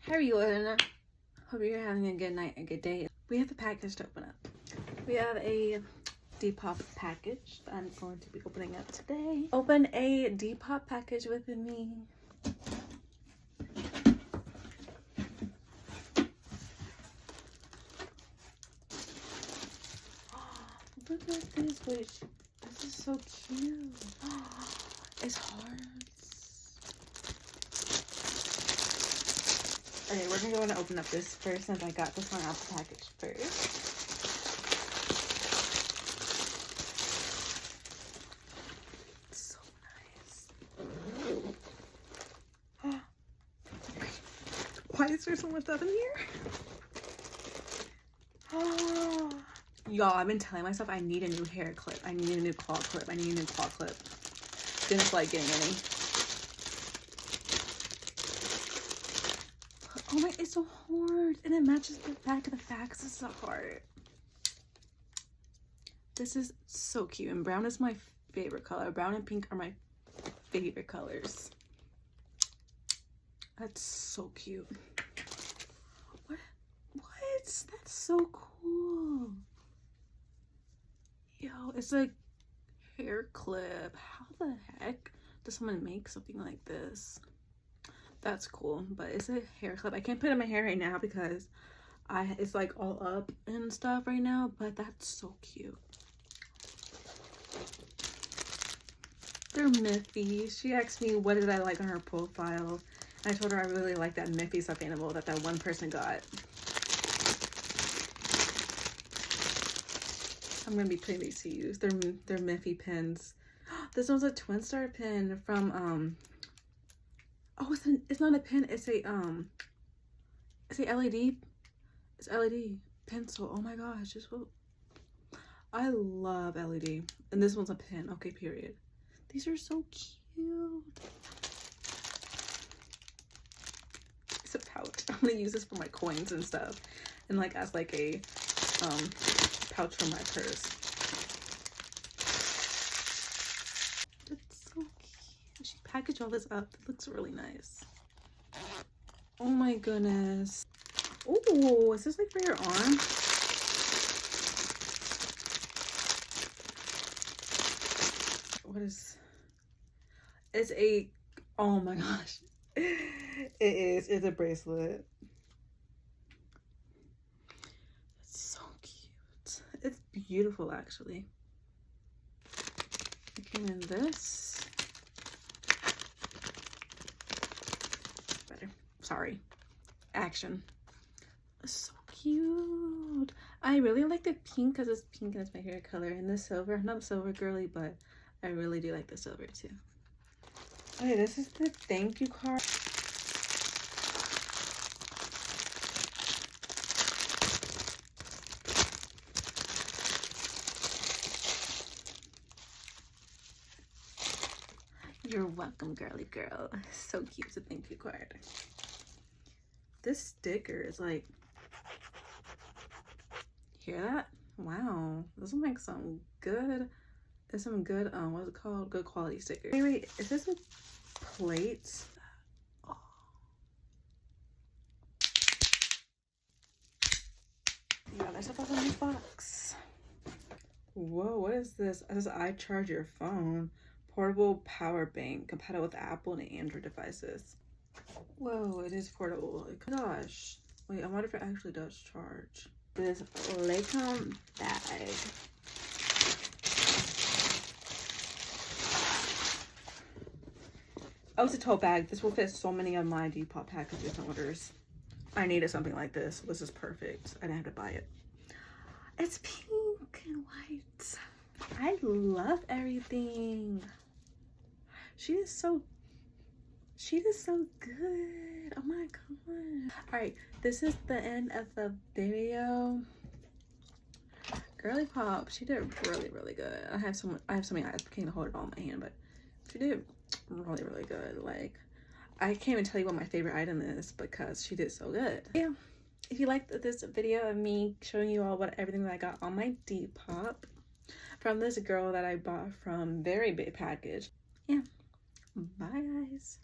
How are you doing? Hope you're having a good night, a good day. We have a package to open up. We have a DEPOP package that I'm going to be opening up today. Open a DEPOP package with me. Look at this, which this is so cute. It's hearts. Okay, we're gonna go and open up this first since I got this one out the package first. It's so nice. Why is there so much stuff in here? Y'all, I've been telling myself I need a new hair clip. I need a new claw clip. I need a new claw clip. Didn't feel like getting any. Oh my, it's a heart. And it matches the back of the fax. It's a heart. This is so cute. And brown is my favorite color. Brown and pink are my favorite colors. That's so cute. What? That's so cool. Yo, it's a hair clip. How the heck does someone make something like this? That's cool, but it's a hair clip. I can't put it in my hair right now because it's like all up and stuff right now, but that's so cute. They're Miffy. She asked me what did I like on her profile. I told her I really like that Miffy stuffed animal that one person got. I'm gonna be putting these to use. They're Miffy pins. This one's a twin star pin from oh, it's not a pin. It's a LED. It's LED pencil. Oh my gosh, I love LED. And this one's a pin. Okay, period. These are so cute. It's a pouch. I'm gonna use this for my coins and stuff, and like as like a pouch for my purse. It's so cute. She packaged all this up. It looks really nice. Oh my goodness. Oh, is this like for your arm? What is? It's a. Oh my gosh. It is. It's a bracelet. It's beautiful, actually. It came in this. Better. Sorry. Action. It's so cute. I really like the pink because it's pink and it's my hair color. And the silver. I'm not a silver girly, but I really do like the silver too. Okay, this is the thank you card. You're welcome, girly girl. So cute. It's a thank you card. This sticker is like, hear that? Wow, this is like some good. It's some good. What's it called? Good quality sticker. Wait, is this a plate? Oh. Yeah, there's stuff in this box. Whoa, what is this? It says I charge your phone. Portable power bank compatible with Apple and Android devices. Whoa, it is portable. Gosh. Wait, I wonder if it actually does charge. This Lancome bag. Oh, it's a tote bag. This will fit so many of my DEPOP packages and orders. I needed something like this. This is perfect. I didn't have to buy it. It's pink and white. I love everything. She is so good. Oh my god. All right, this is the end of the video. Girly Pop, she did really good. I have so many eyes. I can't hold it all in my hand, but she did really good. Like, I can't even tell you what my favorite item is because she did so good. Yeah, if you liked this video of me showing you all everything that I got on my DEPOP from this girl that I bought from Very Big Package. Yeah, bye guys.